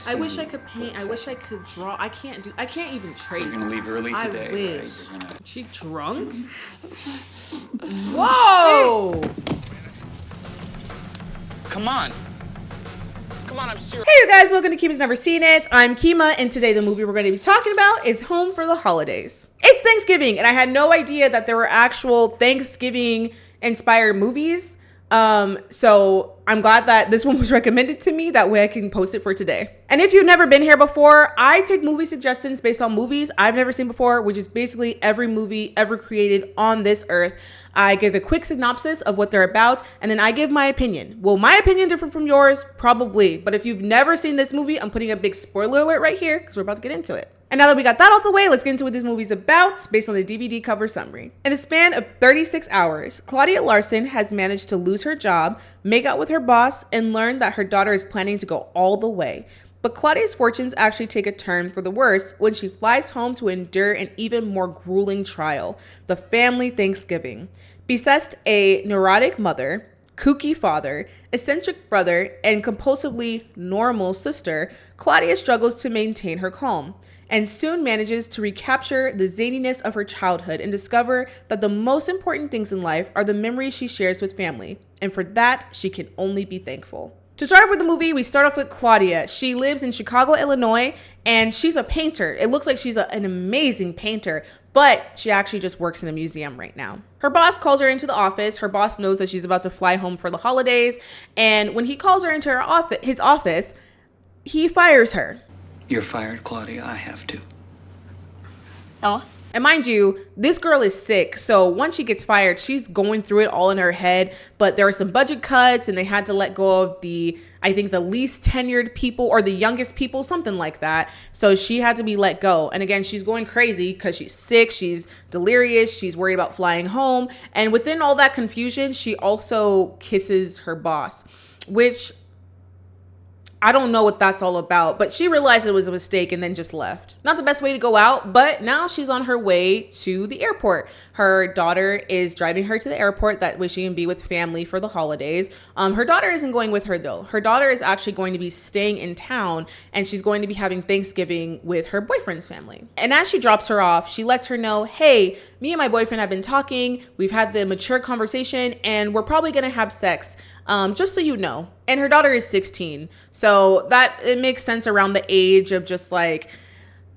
I wish I could paint. I wish I could draw. I can't even trace. So you're gonna leave early today, I wish. right? You're gonna... She drunk? Whoa! Come on. Come on, I'm serious. Hey you guys, welcome to Kima's Never Seen It. I'm Kima, and today the movie we're going to be talking about is Home for the Holidays. It's Thanksgiving, and I had no idea that there were actual Thanksgiving-inspired movies. So I'm glad that this one was recommended to me. That way I can post it for today. And if you've never been here before, I take movie suggestions based on movies I've never seen before, which is basically every movie ever created on this earth. I give a quick synopsis of what they're about, and then I give my opinion. Will my opinion differ from yours? Probably. But if you've never seen this movie, I'm putting a big spoiler alert right here because we're about to get into it. And now that we got that out the way, let's get into what this movie's about based on the DVD cover summary. In the span of 36 hours, Claudia Larson has managed to lose her job, make out with her boss, and learn that her daughter is planning to go all the way. But Claudia's fortunes actually take a turn for the worse when she flies home to endure an even more grueling trial, the family Thanksgiving. Beset, a neurotic mother, kooky father, eccentric brother, and compulsively normal sister, Claudia struggles to maintain her calm and soon manages to recapture the zaniness of her childhood and discover that the most important things in life are the memories she shares with family. And for that, she can only be thankful. To start off with the movie, we start off with Claudia. She lives in Chicago, Illinois, and she's a painter. It looks like she's an amazing painter, but she actually just works in a museum right now. Her boss calls her into the office. Her boss knows that she's about to fly home for the holidays, and when he calls her into his office, he fires her. You're fired, Claudia. I have to. Oh. And mind you, this girl is sick. So once she gets fired, she's going through it all in her head. But there were some budget cuts and they had to let go of the least tenured people or the youngest people, something like that. So she had to be let go. And again, she's going crazy because she's sick. She's delirious. She's worried about flying home. And within all that confusion, she also kisses her boss, which I don't know what that's all about, but she realized it was a mistake and then just left. Not the best way to go out, but now she's on her way to the airport. Her daughter is driving her to the airport. That way she can be with family for the holidays. Her daughter isn't going with her though. Her daughter is actually going to be staying in town and she's going to be having Thanksgiving with her boyfriend's family. And as she drops her off, she lets her know, hey, me and my boyfriend have been talking. We've had the mature conversation and we're probably going to have sex. Just so you know. And her daughter is 16. So that it makes sense around the age of just like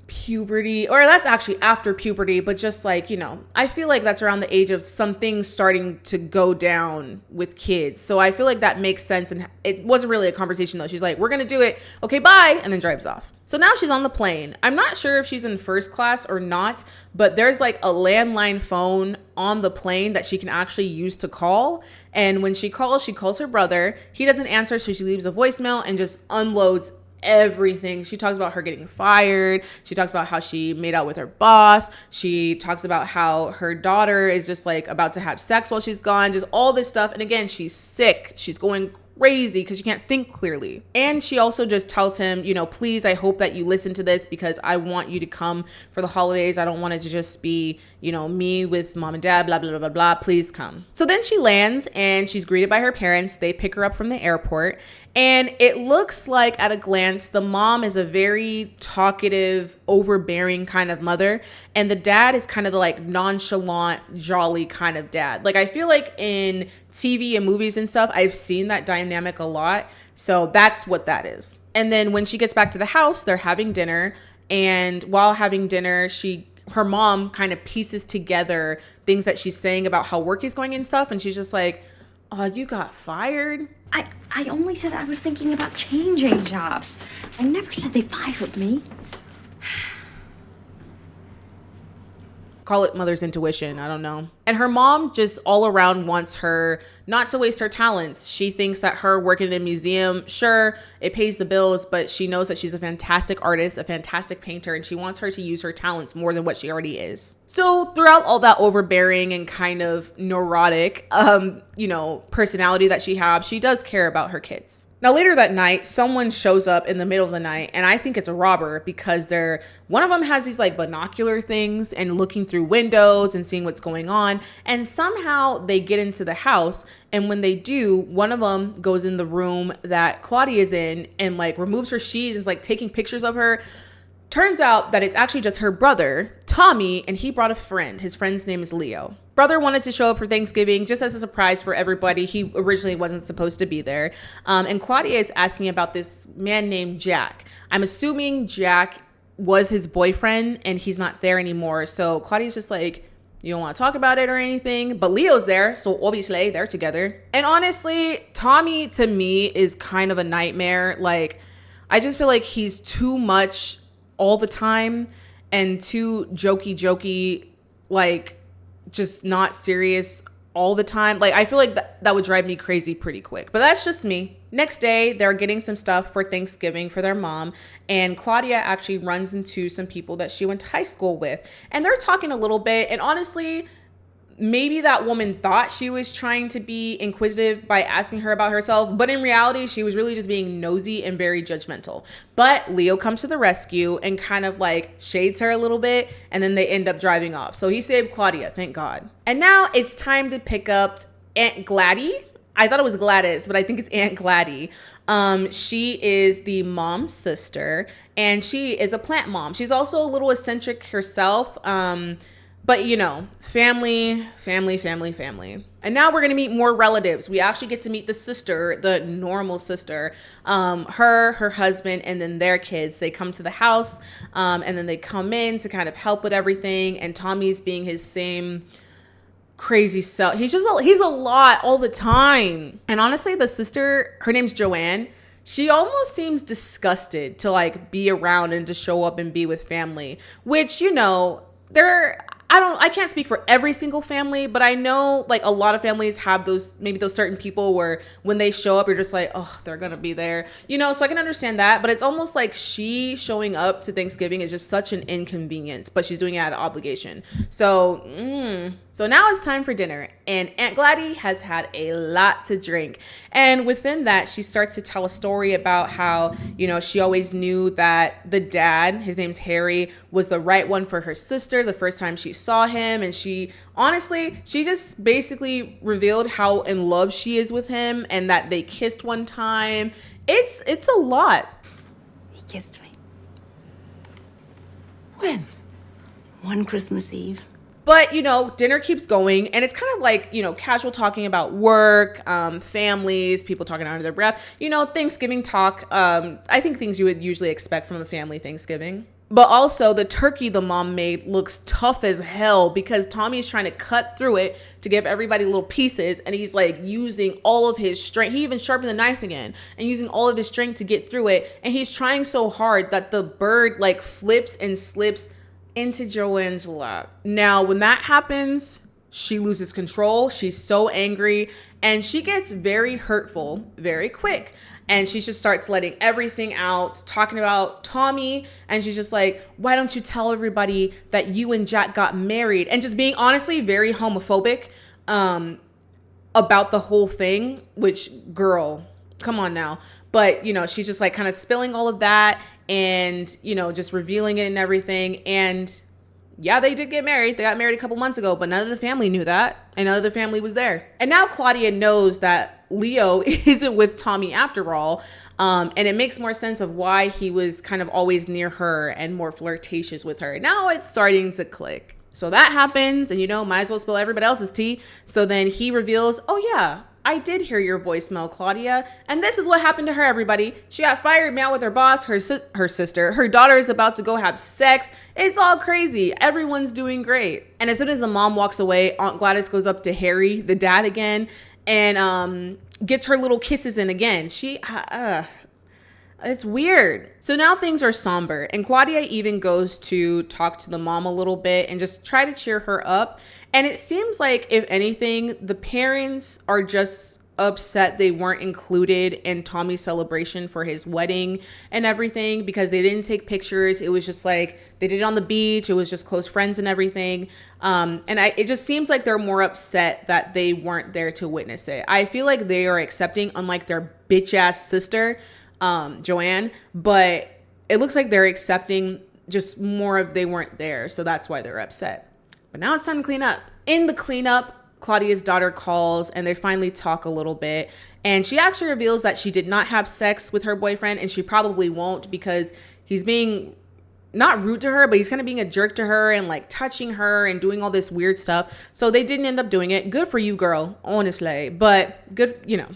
puberty, or that's actually after puberty, but just like, you know, I feel like that's around the age of some things starting to go down with kids. So I feel like that makes sense. And it wasn't really a conversation though. She's like, we're going to do it. Okay, bye. And then drives off. So now she's on the plane. I'm not sure if she's in first class or not, but there's like a landline phone on the plane that she can actually use to call. And when she calls her brother. He doesn't answer, so she leaves a voicemail and just unloads everything. She talks about her getting fired. She talks about how she made out with her boss. She talks about how her daughter is just like about to have sex while she's gone, just all this stuff. And again, she's sick. She's going crazy because she can't think clearly. And she also just tells him, you know, please, I hope that you listen to this because I want you to come for the holidays. I don't want it to just be, you know, me with mom and dad, blah, blah, blah, blah, blah. Please come. So then she lands and she's greeted by her parents. They pick her up from the airport. And it looks like at a glance, the mom is a very talkative, overbearing kind of mother. And the dad is kind of the like nonchalant, jolly kind of dad. Like I feel like in TV and movies and stuff, I've seen that dynamic a lot. So that's what that is. And then when she gets back to the house, they're having dinner. And while having dinner, her mom kind of pieces together things that she's saying about how work is going and stuff. And she's just like, oh, you got fired? I only said I was thinking about changing jobs. I never said they fired me. Call it mother's intuition. I don't know. And her mom just all around wants her not to waste her talents. She thinks that her working in a museum, sure, it pays the bills, but she knows that she's a fantastic artist, a fantastic painter, and she wants her to use her talents more than what she already is. So throughout all that overbearing and kind of neurotic, personality that she has, she does care about her kids. Now later that night, someone shows up in the middle of the night, and I think it's a robber because one of them has these like binocular things and looking through windows and seeing what's going on. And somehow they get into the house, and when they do, one of them goes in the room that Claudia is in and like removes her sheet and is like taking pictures of her. Turns out that it's actually just her brother, Tommy, and he brought a friend. His friend's name is Leo. Brother wanted to show up for Thanksgiving just as a surprise for everybody. He originally wasn't supposed to be there. And Claudia is asking about this man named Jack. I'm assuming Jack was his boyfriend and he's not there anymore. So Claudia's just like, you don't want to talk about it or anything, but Leo's there, so obviously they're together. And honestly, Tommy to me is kind of a nightmare. Like, I just feel like he's too much all the time and too jokey, like just not serious all the time. Like, I feel like that would drive me crazy pretty quick, but that's just me. Next day, they're getting some stuff for Thanksgiving for their mom, and Claudia actually runs into some people that she went to high school with, and they're talking a little bit. And honestly, maybe that woman thought she was trying to be inquisitive by asking her about herself, but in reality, she was really just being nosy and very judgmental. But Leo comes to the rescue and kind of like shades her a little bit, and then they end up driving off. So he saved Claudia, thank God. And now it's time to pick up Aunt Gladys. I thought it was Gladys, but I think it's Aunt Gladys. She is the mom's sister, and she is a plant mom. She's also a little eccentric herself. But you know, family. And now we're going to meet more relatives. We actually get to meet the sister, the normal sister, her husband, and then their kids. They come to the house, and then they come in to kind of help with everything. And Tommy's being his same crazy self. He's a lot all the time. And honestly, the sister, her name's Joanne. She almost seems disgusted to like be around and to show up and be with family, which, you know, I can't speak for every single family, but I know like a lot of families have those certain people where when they show up, you're just like, oh, they're going to be there, you know? So I can understand that, but it's almost like she showing up to Thanksgiving is just such an inconvenience, but she's doing it out of obligation. So now it's time for dinner, and Aunt Gladys has had a lot to drink. And within that, she starts to tell a story about how, you know, she always knew that the dad, his name's Harry, was the right one for her sister the first time she saw him. And she just basically revealed how in love she is with him and that they kissed one time. It's a lot. He kissed me. When? One Christmas Eve. But, you know, dinner keeps going, and it's kind of like, you know, casual talking about work, families, people talking under their breath, you know, Thanksgiving talk. I think things you would usually expect from a family Thanksgiving. But also the turkey the mom made looks tough as hell because Tommy's trying to cut through it to give everybody little pieces, and he's like using all of his strength. He even sharpened the knife again and using all of his strength to get through it. And he's trying so hard that the bird like flips and slips into Joanne's lap. Now, when that happens, she loses control. She's so angry, and she gets very hurtful very quick. And she just starts letting everything out, talking about Tommy. And she's just like, why don't you tell everybody that you and Jack got married? And just being honestly very homophobic about the whole thing, which, girl, come on now. But, you know, she's just like kind of spilling all of that and, you know, just revealing it and everything. And yeah, they did get married. They got married a couple months ago, but none of the family knew that. And none of the family was there. And now Claudia knows that Leo isn't with Tommy after all. And it makes more sense of why he was kind of always near her and more flirtatious with her. Now it's starting to click. So that happens, and, you know, might as well spill everybody else's tea. So then he reveals, oh yeah, I did hear your voicemail, Claudia. And this is what happened to her, everybody. She got fired, out with her boss, her sister. Her daughter is about to go have sex. It's all crazy. Everyone's doing great. And as soon as the mom walks away, Aunt Gladys goes up to Harry, the dad, again, and gets her little kisses in again. It's weird. So now things are somber, and Claudia even goes to talk to the mom a little bit and just try to cheer her up. And it seems like, if anything, the parents are just upset they weren't included in Tommy's celebration for his wedding and everything, because they didn't take pictures. It was just like they did it on the beach. It was just close friends and everything. It just seems like they're more upset that they weren't there to witness it. I feel like they are accepting, unlike their bitch ass sister, Joanne, but it looks like they're accepting just more of they weren't there. So that's why they're upset. But now it's time to clean up. In the cleanup, Claudia's daughter calls and they finally talk a little bit. And she actually reveals that she did not have sex with her boyfriend, and she probably won't because he's being not rude to her, but he's kind of being a jerk to her and like touching her and doing all this weird stuff. So they didn't end up doing it. Good for you, girl, honestly. But good, you know.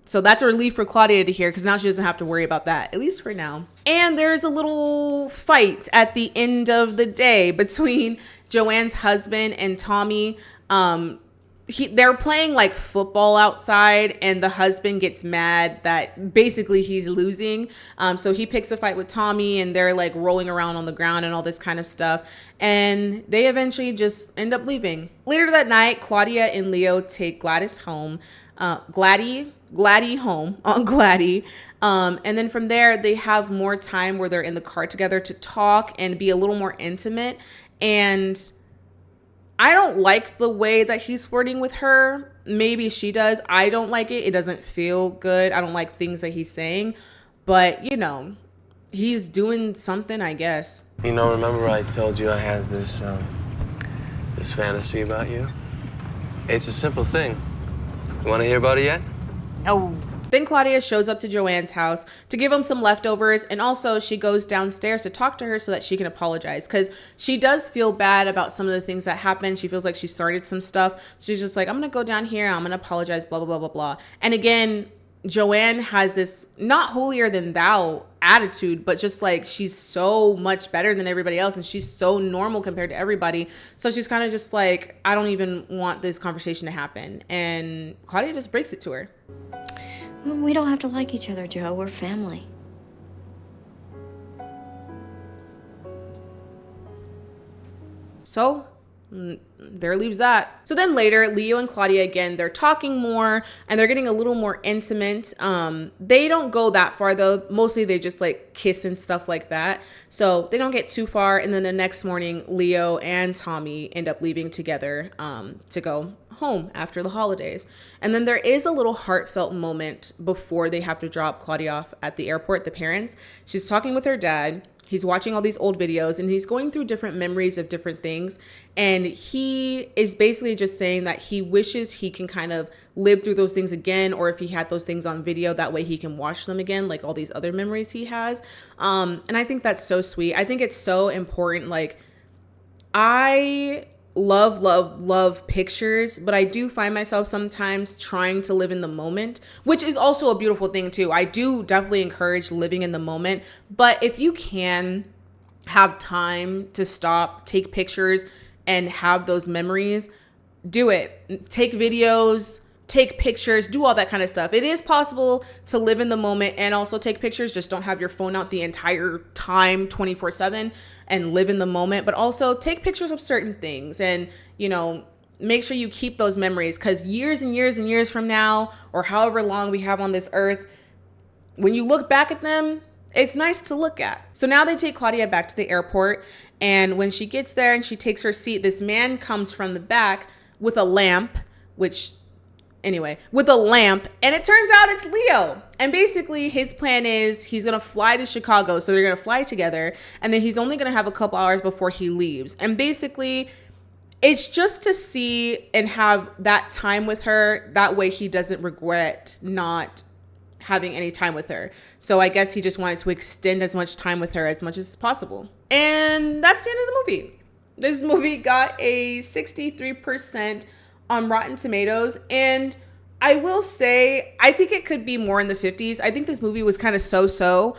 So that's a relief for Claudia to hear because now she doesn't have to worry about that, at least for now. And there's a little fight at the end of the day between Joanne's husband and Tommy. They're playing like football outside, and the husband gets mad that basically he's losing. So he picks a fight with Tommy, and they're like rolling around on the ground and all this kind of stuff. And they eventually just end up leaving. Later that night, Claudia and Leo take Gladys home. Gladdy home on Gladdy. And then from there, they have more time where they're in the car together to talk and be a little more intimate. And I don't like the way that he's flirting with her. Maybe she does. I don't like it. It doesn't feel good. I don't like things that he's saying. But, you know, he's doing something, I guess. You know, remember I told you I had this fantasy about you? It's a simple thing. You want to hear about it yet? Oh. Then Claudia shows up to Joanne's house to give him some leftovers, and also she goes downstairs to talk to her so that she can apologize because she does feel bad about some of the things that happened. She feels like she started some stuff. She's just like, I'm going to go down here, I'm going to apologize, blah, blah, blah, blah, blah. And again, Joanne has this not holier than thou attitude, but just like she's so much better than everybody else and she's so normal compared to everybody. So she's kind of just like, I don't even want this conversation to happen. And Claudia just breaks it to her. We don't have to like each other, Joe. We're family. So there leaves that. So then later, Leo and Claudia, again, they're talking more and they're getting a little more intimate. They don't go that far though. Mostly they just like kiss and stuff like that. So they don't get too far. And then the next morning, Leo and Tommy end up leaving together to go home after the holidays. And then there is a little heartfelt moment before they have to drop Claudia off at the airport, the parents. She's talking with her dad. He's watching all these old videos and he's going through different memories of different things. And he is basically just saying that he wishes he can kind of live through those things again, or if he had those things on video, that way he can watch them again, like all these other memories he has. And I think that's so sweet. I think it's so important. Like, I love pictures, but I do find myself sometimes trying to live in the moment, which is also a beautiful thing too. I do definitely encourage living in the moment, but if you can have time to stop, take pictures and have those memories, do it. Take videos, take pictures, do all that kind of stuff. It is possible to live in the moment and also take pictures. Just don't have your phone out the entire time 24/7 and live in the moment, but also take pictures of certain things and, you know, make sure you keep those memories, because years and years and years from now, or however long we have on this earth, when you look back at them, it's nice to look at. So now they take Claudia back to the airport, and when she gets there and she takes her seat, this man comes from the back with a lamp, with a lamp, and it turns out it's Leo. And basically his plan is he's gonna fly to Chicago, so they're gonna fly together, and then he's only gonna have a couple hours before he leaves. And basically it's just to see and have that time with her, that way he doesn't regret not having any time with her. So I guess he just wanted to extend as much time with her as much as possible. And that's the end of the movie. This movie got a 63% on Rotten Tomatoes, and I will say I think it could be more in the 50s. I think this movie was kind of so-so.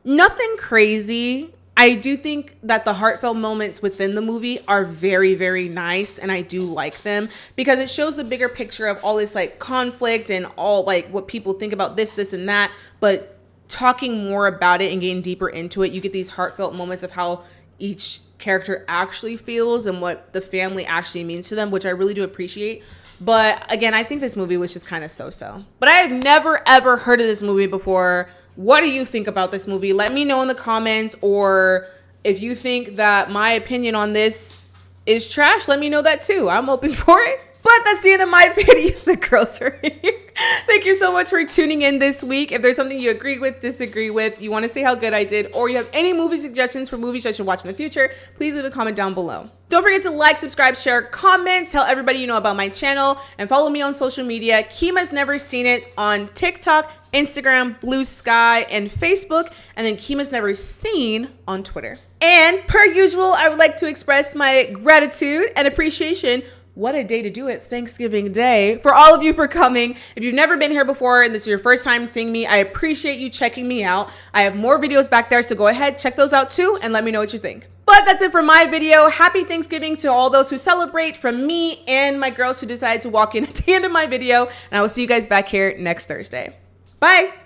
Nothing crazy. I do think that the heartfelt moments within the movie are very, very nice, and I do like them because it shows the bigger picture of all this like conflict and all like what people think about this and that. But talking more about it and getting deeper into it, you get these heartfelt moments of how each character actually feels and what the family actually means to them, which I really do appreciate. But again, I think this movie was just kind of so-so. But I have never ever heard of this movie before. What do you think about this movie? Let me know in the comments, or if you think that my opinion on this is trash, let me know that too. I'm open for it. But that's the end of my video. The girls are here. Thank you so much for tuning in this week. If there's something you agree with, disagree with, you want to say how good I did, or you have any movie suggestions for movies I should watch in the future, please leave a comment down below. Don't forget to like, subscribe, share, comment, tell everybody you know about my channel, and follow me on social media. Kima's Never Seen It on TikTok, Instagram, Blue Sky, and Facebook, and then Kima's Never Seen on Twitter. And per usual, I would like to express my gratitude and appreciation. What a day to do it, Thanksgiving Day, for all of you for coming. If you've never been here before and this is your first time seeing me, I appreciate you checking me out. I have more videos back there, so go ahead, check those out too, and let me know what you think. But that's it for my video. Happy Thanksgiving to all those who celebrate, from me and my girls who decided to walk in at the end of my video, and I will see you guys back here next Thursday. Bye.